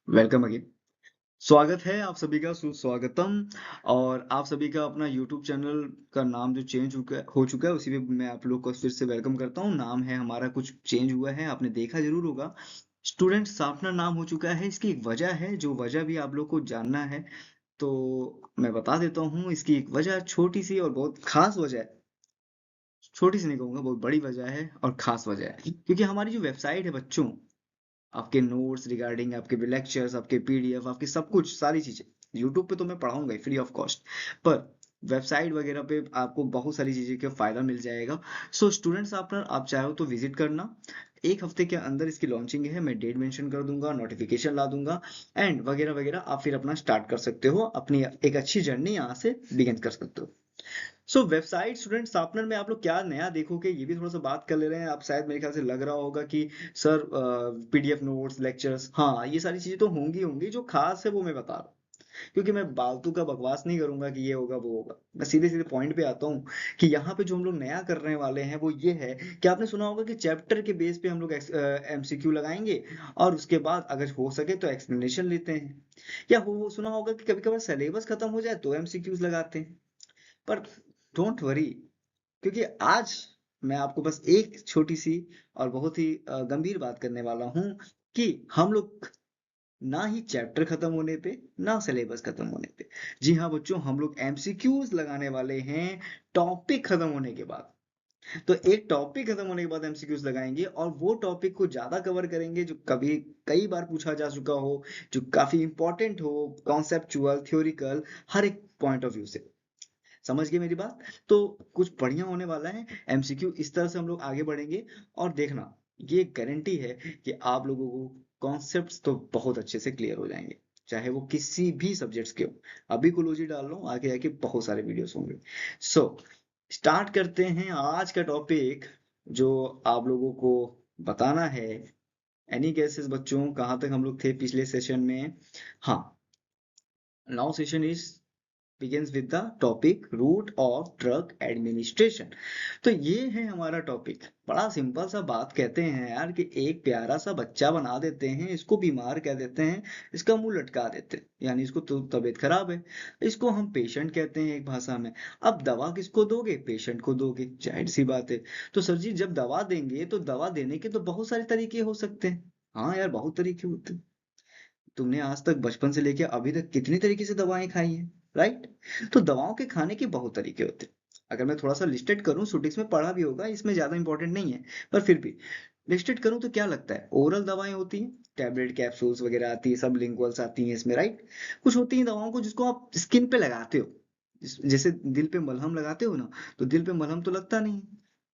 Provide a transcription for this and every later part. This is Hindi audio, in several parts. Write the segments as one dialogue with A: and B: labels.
A: Welcome again. स्वागत है आप सभी का सुस्वागतम। और आप सभी का अपना यूट्यूब चैनल का नाम जो चेंज हो चुका है उसी में मैं आप लोग को फिर से वेलकम करता हूँ। नाम है हमारा कुछ चेंज हुआ है, आपने देखा जरूर होगा। स्टूडेंट शार्पनर नाम हो चुका है। इसकी एक वजह है, जो वजह भी आप लोग को जानना है तो मैं बता देता हूँ। इसकी एक वजह छोटी सी और बहुत खास वजह है। छोटी सी नहीं कहूंगा, बहुत बड़ी वजह है और खास वजह है, क्योंकि हमारी जो वेबसाइट है बच्चों, आपके नोट्स रिगार्डिंग आपके लेक्चर्स, आपके पीडीएफ, आपकी सब कुछ सारी चीजें यूट्यूब पे तो मैं पढ़ाऊंगा ही फ्री ऑफ कॉस्ट, पर वेबसाइट वगैरह पे आपको बहुत सारी चीजें का फायदा मिल जाएगा। सो स्टूडेंट्स, आप चाहो तो विजिट करना। एक हफ्ते के अंदर इसकी लॉन्चिंग है, मैं डेट मेंशन कर दूंगा, नोटिफिकेशन ला दूंगा एंड वगैरह वगैरह। आप फिर अपना स्टार्ट कर सकते हो, अपनी एक अच्छी जर्नी यहाँ से बिगिन कर सकते हो। सो वेबसाइट स्टूडेंट शार्पनर में आप लोग क्या नया देखोगे, ये भी थोड़ा सा बात कर ले रहे हैं। आप शायद मेरे ख्याल से लग रहा होगा कि सर पीडीएफ नोट्स लेक्चर्स, हाँ ये सारी चीजें तो होंगी होंगी, जो खास है वो मैं बता रहा हूँ। क्योंकि मैं फालतू का बकवास नहीं करूंगा कि ये होगा वो होगा। मैं सीधे सीधे पॉइंट पे आता हूँ कि यहाँ पे जो हम लोग नया करने वाले हैं वो ये है कि आपने सुना होगा कि चैप्टर के बेस पे हम लोग एमसीक्यू लगाएंगे और उसके बाद अगर हो सके तो एक्सप्लेनेशन लेते हैं। या वो सुना होगा कि कभी कभार सिलेबस खत्म हो जाए तो एमसीक्यूज लगाते हैं। पर डोंट वरी, क्योंकि आज मैं आपको बस एक छोटी सी और बहुत ही गंभीर बात करने वाला हूं कि हम लोग ना ही चैप्टर खत्म होने पे, ना सिलेबस खत्म होने पे, जी हाँ बच्चों, हम लोग एमसीक्यूज लगाने वाले हैं टॉपिक खत्म होने के बाद। तो एक टॉपिक खत्म होने के बाद एमसीक्यूज लगाएंगे और वो टॉपिक को ज्यादा कवर करेंगे जो कभी कई बार पूछा जा चुका हो, जो काफी इंपॉर्टेंट हो, कॉन्सेप्चुअल थ्योरिकल, हर एक पॉइंट ऑफ व्यू से। समझ गए मेरी बात? तो कुछ बढ़िया होने वाला है। एमसीक्यू इस तरह से हम लोग आगे बढ़ेंगे। और देखना, ये गारंटी है कि आप लोगों को कॉन्सेप्ट्स तो बहुत अच्छे से क्लियर हो जाएंगे, चाहे वो किसी भी सब्जेक्ट्स के हो। अभी कोलॉजी डाल लो, आगे आके बहुत सारे वीडियोस होंगे। सो स्टार्ट करते हैं आज का टॉपिक, जो आप लोगों को बताना है। एनी गेसेस बच्चों, कहाँ तक हम लोग थे पिछले सेशन में? हाँ, now session is begins with the topic root of drug administration। तो ये है हमारा टॉपिक। बड़ा सिंपल सा बात कहते हैं यार, कि एक प्यारा सा बच्चा बना देते हैं, इसको बीमार कह देते हैं, इसका मुंह लटका देते हैं, यानी इसको तो तबीयत खराब है, इसको हम पेशेंट कहते हैं एक भाषा में। अब दवा किसको दोगे? पेशेंट को दोगे, जाहिर सी बात है। तो सर जी, जब दवा देंगे तो दवा देने के तो बहुत सारे तरीके हो सकते हैं। हाँ यार, बहुत तरीके होते हैं। तुमने आज तक बचपन से लेके अभी तक कितनी तरीके से दवाएं खाई हैं, राइट? तो दवाओं के खाने के बहुत तरीके होते हैं। अगर मैं थोड़ा सा लिस्टेड करूं, सुटिक्स में पढ़ा भी होगा, इसमें ज्यादा इंपॉर्टेंट नहीं है, पर फिर भी लिस्टेड करूं तो क्या लगता है? ओरल दवाएं होती हैं, टैबलेट कैप्सूल्स वगैरह आती है, सब लिंगुअल्स आती हैं इसमें, राइट? कुछ होती हैं दवाओं को जिसको आप स्किन पे लगाते हो, जैसे दिल पे मलहम लगाते हो ना, तो दिल पे मलहम तो लगता नहीं,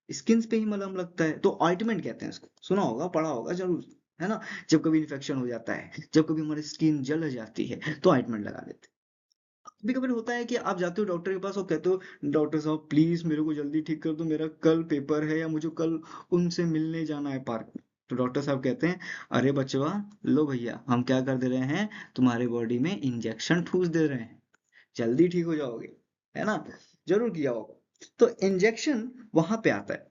A: स्किन पे ही मलहम लगता है, तो ऑइंटमेंट कहते हैं इसको। सुना होगा, पढ़ा होगा जरूर, है ना? जब कभी इन्फेक्शन हो जाता है, जब कभी हमारी स्किन जल जाती है तो ऑइंटमेंट लगा देते हैं। कभी कभी होता है कि आप जाते हो डॉक्टर के पास और कहते हो, डॉक्टर साहब प्लीज मेरे को जल्दी ठीक कर दो, मेरा कल पेपर है या मुझे कल उनसे मिलने जाना है पार्क में। तो डॉक्टर साहब कहते हैं, अरे बचवा, लो भैया, हम क्या कर दे रहे हैं, तुम्हारे बॉडी में इंजेक्शन ठूस दे रहे हैं, जल्दी ठीक हो जाओगे, है ना? जरूर किया होगा। तो इंजेक्शन वहां पे आता है।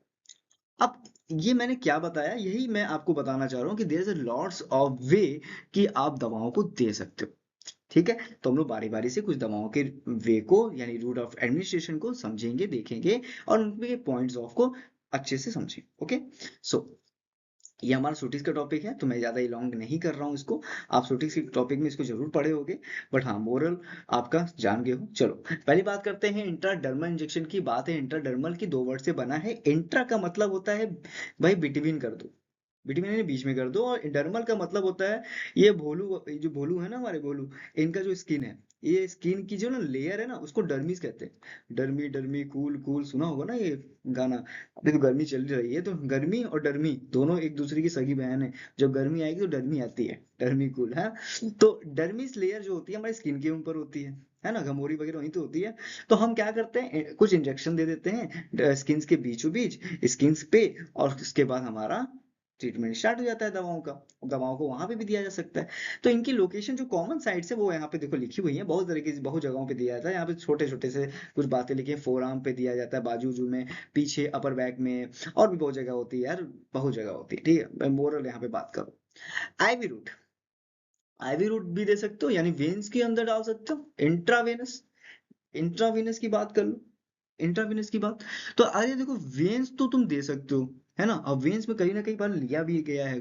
A: अब ये मैंने क्या बताया, यही मैं आपको बताना चाह रहा हूँ कि there is a lots of way कि आप दवाओं को दे सकते हो। ठीक है, तो हम लोग बारी बारी से कुछ दवाओं के वे को, यानी रूट ऑफ एडमिनिस्ट्रेशन को समझेंगे, देखेंगे और उनके पॉइंट्स ऑफ को अच्छे से समझेंगे। ओके, सो ये हमारा सूटिक्स का टॉपिक है, तो मैं ज्यादा लॉन्ग नहीं कर रहा हूँ इसको। आप सूटिक्स के टॉपिक में इसको जरूर पढ़े होगे, बट हाँ, मोरल आपका जान गए हो। चलो पहली बात करते हैं, इंट्राडर्मल इंजेक्शन की बात है। इंट्राडर्मल की दो वर्ड से बना है। इंट्रा का मतलब होता है भाई बिटवीन कर दो, बिटवीन यानी बीच में कर दो, और डर्मल का मतलब होता है ये भोलू, ये जो भोलू है ना, हमारे भोलू, इनका जो स्किन है, ये स्किन की जो ना लेयर है ना, उसको डर्मिस कहते हैं। डर्मी डर्मी कूल कूल, सुना होगा ना ये गाना। अभी तो गर्मी चल रही है, तो गर्मी और डर्मी दोनों एक दूसरे की सगी बहन है। जब गर्मी आएगी तो डर्मी आती है, डर्मी कूल है। तो डर्मिस लेयर जो होती है हमारी स्किन के ऊपर होती है ना, घमोरी वगैरह वहीं तो होती है। तो हम क्या करते हैं, कुछ इंजेक्शन दे देते हैं स्किन के बीचों बीच, स्किन पे, और उसके बाद हमारा ट्रीटमेंट स्टार्ट हो जाता है दवाओं का। दवाओं को वहां पे भी दिया जा सकता है। तो इनकी लोकेशन जो कॉमन साइट्स है वो यहाँ पे देखो लिखी हुई है, बहुत तरीके से बहुत जगहों पे दिया जाता है। यहाँ पे छोटे छोटे से कुछ बातें लिखी है, फोर आर्म पे दिया जाता है, बाजू में, पीछे अपर बैक में, और भी बहुत जगह होती है यार, बहुत जगह होती है। ठीक है, मैं मोरल यहाँ पे बात करूँ। आईवी रूट, आईवी रूट भी दे सकते हो, यानी वेन्स के अंदर डाल सकते हो। इंट्रावेनस, इंट्रावेनस की बात कर लो, इंट्रावेनस की बात। तो अरे देखो, वेन्स तो तुम दे सकते हो, है ना। अब वेन्स में कहीं ना कहीं बार लिया भी गया है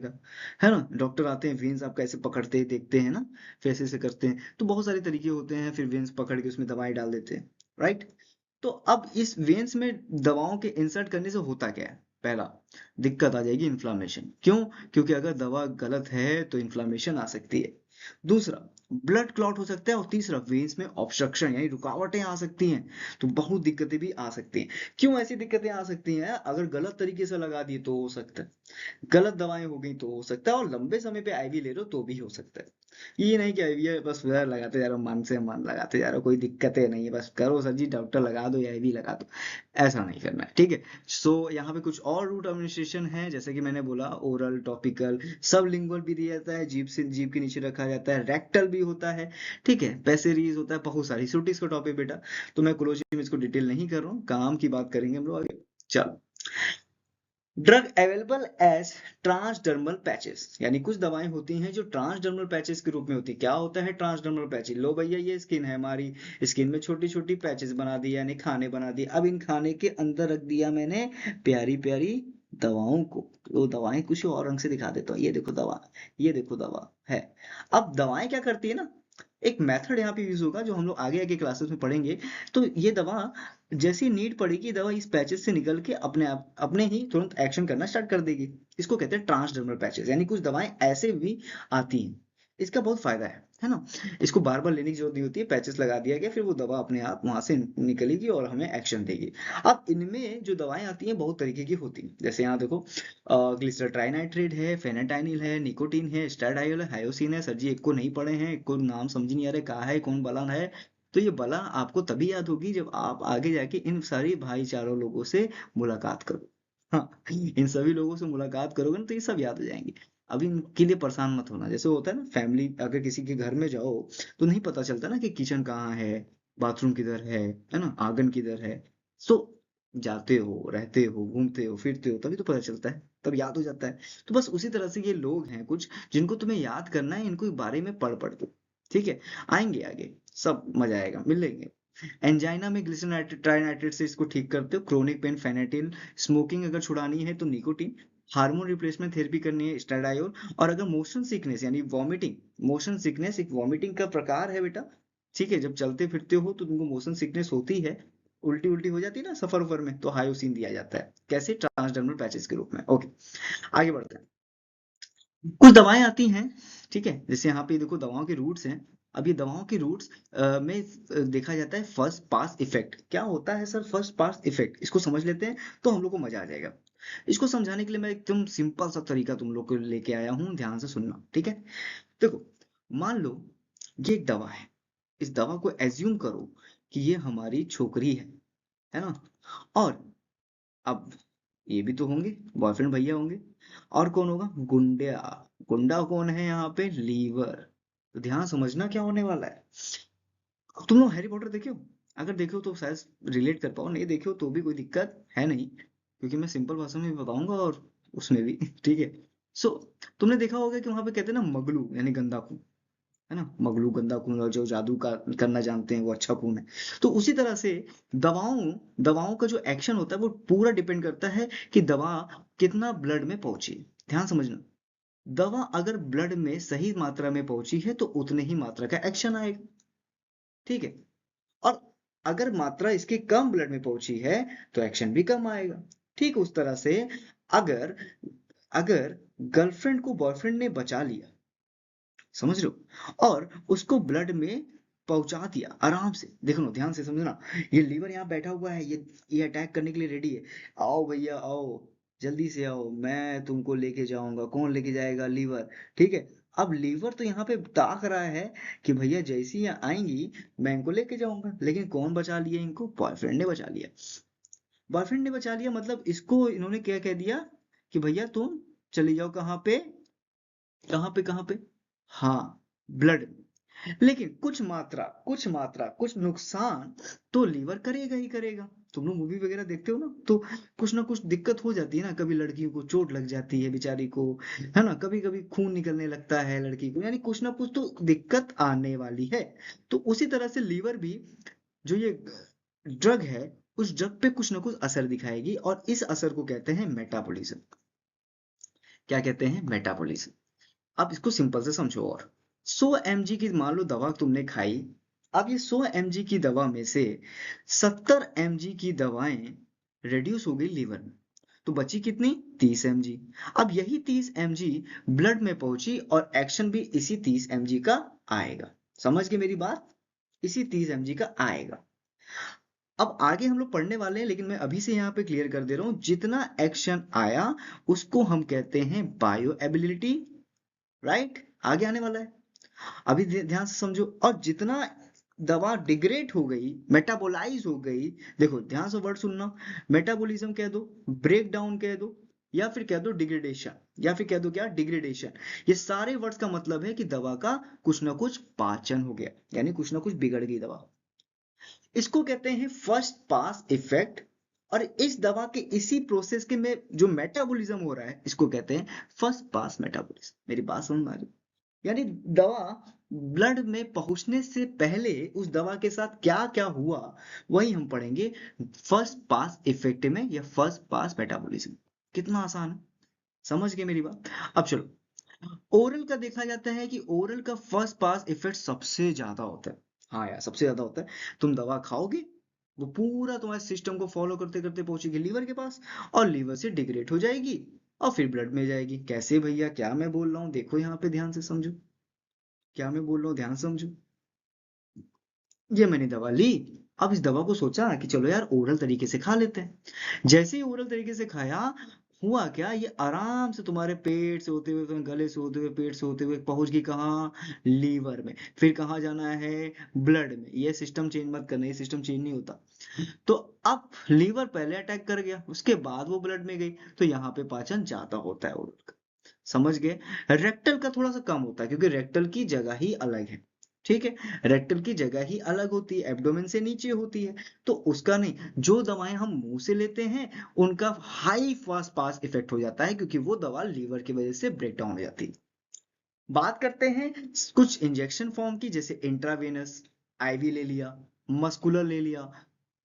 A: ना। डॉक्टर आते हैं, वेन्स आपका ऐसे पकड़ते हैं, देखते हैं ना, फिर ऐसे ऐसे करते हैं, तो बहुत सारे तरीके होते हैं, फिर वेन्स पकड़ के उसमें दवाई डाल देते हैं, राइट। तो अब इस वेन्स में दवाओं के इंसर्ट करने से होता क्या है? पहला, दिक्कत आ जाएगी इन्फ्लामेशन। क्यों? क्योंकि अगर दवा गलत है तो इन्फ्लामेशन आ सकती है। दूसरा, ब्लड क्लॉट हो सकता है। और तीसरा, वेन्स में ऑब्स्ट्रक्शन यानी रुकावटें आ सकती हैं। तो बहुत दिक्कतें भी आ सकती हैं। क्यों ऐसी दिक्कतें आ सकती हैं? अगर गलत तरीके से लगा दिए तो हो सकता है, गलत दवाएं हो गई तो हो सकता है, और लंबे समय पे आईवी ले लो तो भी हो सकता है। ये नहीं कि आईवी है बस वह लगाते जा रहे हो, मन से मन लगाते जा रहे हो, कोई दिक्कतें नहीं है, बस करो सर जी, डॉक्टर लगा दो या आईवी लगा दो, ऐसा नहीं करना है, ठीक है। सो यहाँ पे कुछ और रूट एडमिनिस्ट्रेशन है, जैसे कि मैंने बोला, ओरल, टॉपिकल, सब लिंगुअल भी दिया जाता है, जीभ से जीभ के नीचे रखा जाता है, रेक्टल भी होता है, ठीक है, पैसेरीज होता है, बहुत सारी सूटीज का टॉपिक बेटा। तो मैं कोलोजी में इसको डिटेल नहीं कर रहा हूँ, काम की बात करेंगे हम लोग आगे। चलो, drug available as transdermal patches, यानी कुछ दवाएं होती हैं जो ट्रांसडर्मल पैचेस के रूप में होती है। क्या होता है ट्रांसडर्मल पैचेस? लो भैया, ये स्किन है हमारी, स्किन में छोटी छोटी पैचेस बना दिया, यानी खाने बना दिए। अब इन खाने के अंदर रख दिया मैंने प्यारी प्यारी दवाओं को। वो दवाएं कुछ और रंग से दिखा देता हूँ, ये देखो दवा, ये देखो दवा है। अब दवाएं क्या करती है ना, एक मेथड यहाँ पे यूज होगा जो हम लोग आगे आगे क्लासेस में पढ़ेंगे। तो ये दवा जैसी नीड पड़ेगी, दवा इस पैचेस से निकल के अपने आप अपने ही तुरंत एक्शन करना स्टार्ट कर देगी। इसको कहते हैं ट्रांसडर्मल पैचेस, यानी कुछ दवाएं ऐसे भी आती हैं। इसका बहुत फायदा है ना। इसको बार बार लेने की जरूरत नहीं होती है, पैचेस लगा दिया गया, फिर वो दवा अपने आप वहां से निकलेगी और हमें एक्शन देगी। अब इनमें जो दवाएं आती हैं बहुत तरीके की होती हैं, जैसे यहाँ देखो, ग्लिसरल ट्राइनाइट्रेट है, फेनाटाइनिल है, निकोटीन है, स्ट्रेडाइल है, हायोसिन है। सर जी एक को नहीं पढ़े हैं, एक को नाम समझ नहीं आ रहा कहा है कौन बलन है। तो ये बला आपको तभी याद होगी जब आप आगे जाके इन सारी भाईचारों लोगों से मुलाकात करो। हाँ, इन सभी लोगों से मुलाकात करोगे ना तो ये सब याद हो जाएंगे। अभी इनके लिए परेशान मत होना। जैसे होता है ना, फैमिली अगर किसी के घर में जाओ तो नहीं पता चलता ना कि किचन कहाँ है, बाथरूम किधर है ना, आंगन किधर है। सो जाते हो, रहते हो, घूमते हो, फिरते हो, तभी तो पता चलता है, तब याद हो जाता है। तो बस उसी तरह से ये लोग हैं कुछ, जिनको तुम्हें याद करना है, इनको बारे में पढ़ पढ़ दो, ठीक है। आएंगे आगे, सब मजा आएगा, मिलेंगे। एंजाइना में ग्लिसरॉल ट्राइनाइट्रेट से इसको ठीक करते हो। Chronic pain फेनेटिल। स्मोकिंग अगर छुड़ानी है तो निकोटीन। हार्मोन रिप्लेसमेंट थेरेपी करनी है स्टेरडायोल। और अगर मोशन सिकनेस यानी वॉमिटिंग, मोशन सिकनेस एक वॉमिटिंग का प्रकार है बेटा, ठीक है। जब चलते फिरते हो तो तुमको मोशन सिकनेस होती है, उल्टी उल्टी हो जाती है ना सफर उफर में, तो हायोसिन दिया जाता है। कैसे? ट्रांसडर्मल पैचेस के रूप में। ओके, आगे बढ़ते हैं। कुछ दवाएं आती हैं, ठीक है, जैसे यहाँ पे देखो दवाओं के रूट्स हैं। अब ये दवाओं के रूट्स में देखा जाता है फर्स्ट पास इफेक्ट। क्या होता है सर फर्स्ट पास इफेक्ट? इसको समझ लेते हैं तो हम लोग को मजा आ जाएगा। इसको समझाने के लिए मैं एकदम सिंपल सा तरीका तुम लोग को लेके आया हूँ, ध्यान से सुनना, ठीक है। देखो, मान लो ये एक दवा है। इस दवा को एज्यूम करो कि ये हमारी छोकरी है ना। और अब ये भी तो होंगे, बॉयफ्रेंड भैया होंगे। और कौन होगा? गुंडा। गुंडा कौन है यहाँ पे? लीवर। तो ध्यान समझना क्या होने वाला है। तुम लोग हैरी पॉटर देखे हो? अगर देखे हो तो शायद रिलेट कर पाओ, नहीं देखे हो तो भी कोई दिक्कत है नहीं, क्योंकि मैं सिंपल भाषा में भी बताऊंगा और उसमें भी ठीक है। सो तुमने देखा होगा कि वहां पे कहते हैं ना मगलू, यानी गंदा खून, है ना। मगलू गंदा खून, और जो जादू का करना जानते हैं वो अच्छा खून है। तो उसी तरह से दवाओं दवाओं का जो एक्शन होता है वो पूरा डिपेंड करता है कि दवा कितना ब्लड में पहुंची। ध्यान समझना, दवा अगर ब्लड में सही मात्रा में पहुंची है तो उतने ही मात्रा का एक्शन आएगा, ठीक है। और अगर मात्रा इसकी कम ब्लड में पहुंची है तो एक्शन भी कम आएगा। ठीक उस तरह से अगर अगर गर्लफ्रेंड को बॉयफ्रेंड ने बचा लिया, समझ रहे हो, और उसको ब्लड में पहुंचा दिया आराम से, देखो ना ध्यान से समझना। ये लीवर यहाँ बैठा हुआ है, ये अटैक करने के लिए रेडी है। आओ भैया आओ, जल्दी से आओ, मैं तुमको लेके जाऊंगा। कौन लेके जाएगा? लीवर, ठीक है। अब लीवर तो यहाँ पे ताक रहा है कि भैया जैसी ही आएंगी मैं इनको लेके जाऊंगा, लेकिन कौन बचा लिया इनको? बॉयफ्रेंड ने बचा लिया। बॉयफ्रेंड ने बचा लिया मतलब इसको इन्होंने क्या कह दिया कि भैया तुम चले जाओ कहाँ पे, कहाँ पे, कहाँ पे? हाँ, ब्लड। लेकिन कुछ मात्रा कुछ नुकसान तो लीवर करेगा ही करेगा। तुम लोग मूवी वगैरह देखते हो ना, तो कुछ ना कुछ दिक्कत हो जाती है ना, कभी लड़कियों को चोट लग जाती है बेचारी को, है ना, कभी कभी खून निकलने लगता है लड़की को, यानी कुछ ना कुछ तो दिक्कत आने वाली है। तो उसी तरह से लीवर भी, जो ये ड्रग है, उस ड्रग पे कुछ ना कुछ असर दिखाएगी, और इस असर को कहते हैं मेटाबॉलिज्म। क्या कहते हैं? मेटाबॉलिज्म। अब इसको सिंपल से समझो। और 100 mg की मान लो दवा तुमने खाई। अब ये 100 mg की दवा में से 70 mg की दवाएं रिड्यूस हो गई लीवर में, तो बची कितनी? 30 mg। अब यही 30 mg ब्लड में पहुंची, और एक्शन भी इसी 30 mg का आएगा। समझ गए मेरी बात? इसी 30 mg का आएगा। अब आगे हम लोग पढ़ने वाले हैं, लेकिन मैं अभी से यहाँ पे क्लियर कर दे रहा हूँ, जितना एक्शन आया उसको हम कहते हैं बायो एबिलिटी। राइट, आगे आने वाला है। अभी ध्यान से समझो। और जितना दवा डिग्रेड हो गई, मेटाबोलाइज हो गई, देखो ध्यान से वर्ड सुनना, मेटाबॉलिज्म कह दो, ब्रेक डाउन कह दो, या फिर कह दो डिग्रेडेशन, या फिर कह दो क्या? डिग्रेडेशन। ये सारे वर्ड्स का मतलब है कि दवा का कुछ ना कुछ पाचन हो गया, यानी कुछ ना कुछ बिगड़ गई दवा। इसको कहते हैं फर्स्ट पास इफेक्ट। और इस दवा के इसी प्रोसेस के में जो मेटाबॉलिज्म हो रहा है, इसको कहते हैं फर्स्ट पास मेटाबॉलिज्म। मेरी बात समझ में आ रही? यानी दवा ब्लड में पहुंचने से पहले उस दवा के साथ क्या क्या हुआ, वही हम पढ़ेंगे फर्स्ट पास इफेक्ट में, या फर्स्ट पास मेटाबॉलिज्म। कितना आसान है, समझ गए मेरी बात? अब चलो, ओरल का देखा जाता है कि ओरल का फर्स्ट पास इफेक्ट सबसे ज्यादा होता है। हाँ यार, सबसे ज्यादा होता है। तुम दवा खाओगे, वो पूरा तुम्हारे सिस्टम को फॉलो करते करते पहुंचेगी लीवर के पास, और लीवर से डिग्रेड हो जाएगी, और फिर ब्लड में जाएगी। कैसे भैया, क्या मैं बोल रहा हूँ? देखो यहाँ पे ध्यान से समझो, क्या मैं बोल रहा हूँ ध्यान से समझो। ये मैंने दवा ली, अब इस दवा को सोचा कि चलो यार ओरल तरीके से खा लेते हैं। जैसे ही ओरल तरीके से खाया, हुआ क्या, ये आराम से तुम्हारे पेट से होते हुए, तुम्हारे गले से होते हुए, पेट से होते हुए पहुंच गई कहाँ? लीवर में। फिर कहाँ जाना है? ब्लड में। ये सिस्टम चेंज मत करना, ये सिस्टम चेंज नहीं होता। तो अब लीवर पहले अटैक कर गया, उसके बाद वो ब्लड में गई, तो यहाँ पे पाचन ज्यादा होता है ओरल का। समझ गए? रेक्टल का थोड़ा सा कम होता है, क्योंकि रेक्टल की जगह ही अलग है। ठीक है, रेक्टल की जगह ही अलग होती है, एब्डोमेन से नीचे होती है। तो उसका नहीं, जो दवाएं हम मुंह से लेते हैं उनका हाई फास्ट पास इफेक्ट हो जाता है, क्योंकि वो दवा लीवर की वजह से ब्रेक डाउन हो जाती है। बात करते हैं कुछ इंजेक्शन फॉर्म की, जैसे इंट्रावेनस, आईवी ले लिया, मस्कुलर ले लिया,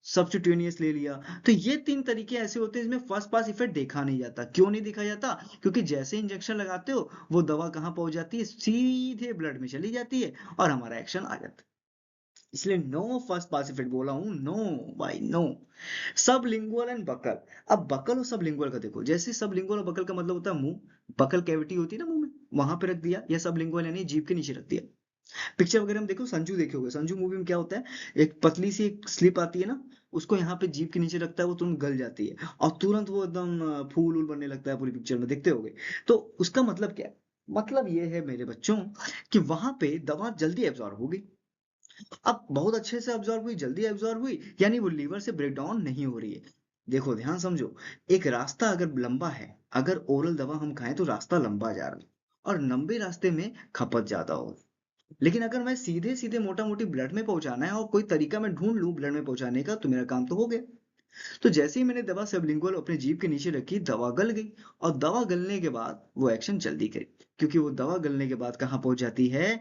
A: सब्स्टिट्यूनियस ले लिया। तो ये तीन तरीके ऐसे होते हैं जिसमें फर्स्ट पास इफेक्ट देखा नहीं जाता। क्यों नहीं दिखा जाता? क्योंकि जैसे इंजेक्शन लगाते हो, वो दवा कहाँ पहुंच जाती है? सीधे ब्लड में चली जाती है, और हमारा एक्शन आ जाता है। इसलिए नो फर्स्ट पास इफेक्ट बोला हूं, नो भाई नो। सब लिंगुअल एंड बकल। अब बकल और सब लिंगुअल का देखो, जैसे सब लिंगुअल और बकल का मतलब होता है मुंह, बकल कैविटी होती है ना मुंह में, वहां पे रख दिया, या सब लिंगुअल यानी जीभ के नीचे रख दिया। पिक्चर वगैरह में देखो, संजू देखे होगे, संजू मूवी में क्या होता है, एक पतली सी एक स्लिप आती है ना, उसको यहाँ पे जीभ के नीचे रखता है, वो तुरंत गल जाती है, और तुरंत वो एकदम फूल वूल बनने लगता है, पूरी पिक्चर में देखते होगे। तो उसका मतलब क्या है? मतलब ये है मेरे बच्चों, कि वहां पे दवा जल्दी एब्जॉर्ब होगी। अब बहुत अच्छे से एब्जॉर्ब हुई, जल्दी एब्जॉर्ब हुई, यानी वो लीवर से ब्रेक डाउन नहीं हो रही है। देखो ध्यान समझो, एक रास्ता अगर लंबा है, अगर ओरल दवा हम खाएं तो रास्ता लंबा जा रहा है, और लंबे रास्ते में खपत ज्यादा हो। लेकिन अगर मैं सीधे सीधे मोटा मोटी ब्लड में पहुंचाना है, और कोई तरीका मैं ढूंढ लूं ब्लड में पहुंचाने का, तो मेरा काम तो हो गया। तो जैसे ही मैंने दवा सबलिंगुअल अपने जीभ के नीचे रखी, दवा गल गई, और दवा गलने के बाद वो एक्शन जल्दी करी, क्योंकि वो दवा गलने के बाद कहाँ पहुंच जाती है?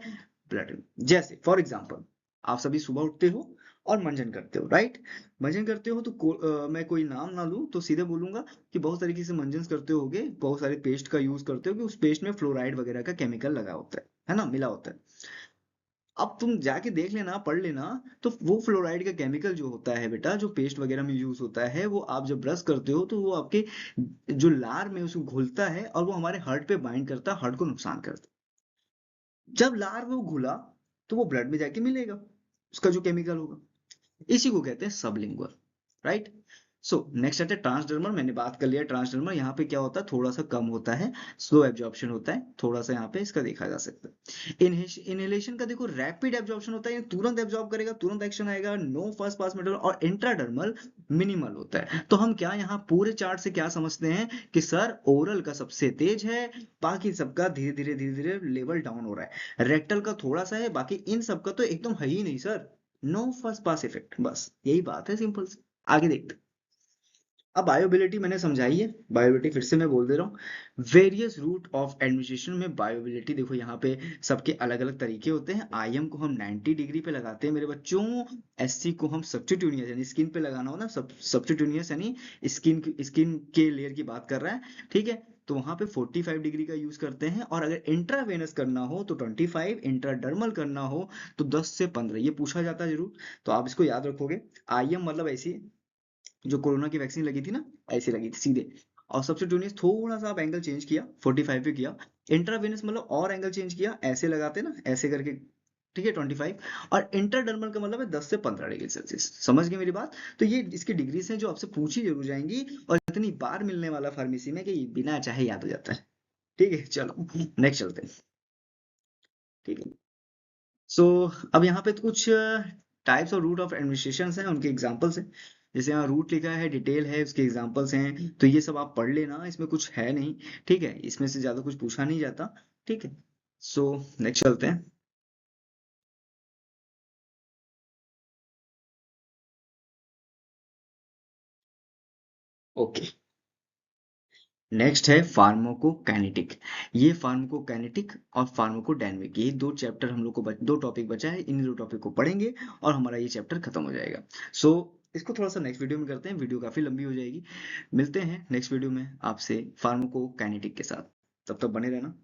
A: ब्लड में। जैसे फॉर एग्जाम्पल, आप सभी सुबह उठते हो और मंजन करते हो, राइट? मंजन करते हो तो मैं कोई नाम ना लूं तो सीधे बोलूंगा कि बहुत तरीके से मंजन करते होगे, बहुत सारे पेस्ट का यूज करते हो, कि उस पेस्ट में फ्लोराइड वगैरह का केमिकल लगा होता है ना, मिला होता है। अब तुम जाके देख लेना, पढ़ लेना, तो वो फ्लोराइड का केमिकल जो होता है बेटा, जो पेस्ट वगैरह में यूज होता है, वो आप जब ब्रश करते हो तो वो आपके जो लार में उसको घुलता है, और वो हमारे हार्ट पे बाइंड करता है, हार्ट को नुकसान करता है। जब लार में वो घुला, तो वो ब्लड में जाके मिलेगा, उसका जो केमिकल होगा। इसी को कहते हैं सबलिंगुअल। राइट? सो नेक्स्ट आते हैं ट्रांसडर्मल। मैंने बात कर लिया ट्रांसडर्मल, यहाँ पे क्या होता है, थोड़ा सा कम होता है, स्लो एब्जॉर्प्शन होता है, थोड़ा सा यहाँ पे इसका देखा जा सकता है। इनहेलेशन का देखो, रैपिड एब्जॉर्प्शन होता है, तुरंत एब्जॉर्ब करेगा, तुरंत एक्शन आएगा, नो फर्स्ट पास मेटल। और इंट्राडर्मल मिनिमल होता है। तो हम क्या यहाँ पूरे चार्ट से क्या समझते हैं, कि सर ओरल का सबसे तेज है, बाकी सबका धीरे धीरे लेवल डाउन हो रहा है, रेक्टल का थोड़ा सा है, बाकी इन सबका तो एकदम है ही नहीं sir, no first pass effect. बस यही बात है, सिंपल सी। आगे देखते हैं। अब बायोबिलिटी मैंने समझाई है, बायोबिलिटी फिर से मैं बोल दे रहा हूँ। वेरियस रूट ऑफ एडमिनिस्ट्रेशन में बायोबिलिटी देखो यहाँ पे सबके अलग अलग तरीके होते हैं। आईएम को हम 90 डिग्री पे लगाते हैं मेरे बच्चों। एससी को हम सब्स्टिट्यूनियस यानी स्किन पे लगाना हो ना, सब्स्टिट्यूनियस यानी स्किन के लेयर की बात कर रहा है, ठीक है। तो वहां पे 45 डिग्री का यूज करते हैं, और अगर इंट्रावेनस करना हो तो 25, इंट्राडर्मल करना हो तो 10 से 15, ये पूछा जाता है जरूर। तो आप इसको याद रखोगे। आईएम मतलब ऐसी जो कोरोना की वैक्सीन लगी थी ना, ऐसी लगी थी सीधे। और सब्स्टिट्यूनियस थोड़ा सा आप एंगल चेंज किया, 45 पे किया। इंट्रावेनस मतलब और एंगल चेंज किया, ऐसे लगाते ना, ऐसे करके, ठीक है, 25। और इंटरडर्मल का मतलब है 10 से 15 डिग्री सेल्सियस। समझ गए मेरी बात? तो ये इसकी डिग्रीज हैं जो आपसे पूछी जरूर जाएंगी, और इतनी बार मिलने वाला फार्मेसी में कि बिना चाहे याद हो जाता है। ठीक है, चलो नेक्स्ट चलते हैं। ठीक है। सो अब यहाँ पे तो कुछ टाइप्स और रूट ऑफ एडमिनिस्ट्रेशन हैं, उनके एग्जांपल्स हैं। जैसे यहाँ रूट लिखा है, डिटेल है, उसके एग्जांपल्स हैं, तो ये सब आप पढ़ लेना, इसमें कुछ है नहीं। ठीक है, इसमें से ज्यादा कुछ पूछा नहीं जाता। ठीक है। सो नेक्स्ट चलते हैं। ओके, नेक्स्ट है फार्माकोकाइनेटिक। ये फार्माकोकाइनेटिक और फार्माकोडायनेमिक, ये दो चैप्टर हम लोग को दो टॉपिक बचा है, इन दो टॉपिक को पढ़ेंगे और हमारा ये चैप्टर खत्म हो जाएगा। सो इसको थोड़ा सा नेक्स्ट वीडियो में करते हैं, वीडियो काफी लंबी हो जाएगी। मिलते हैं नेक्स्ट वीडियो में आपसे फार्माकोकाइनेटिक के साथ। तब तक बने रहना।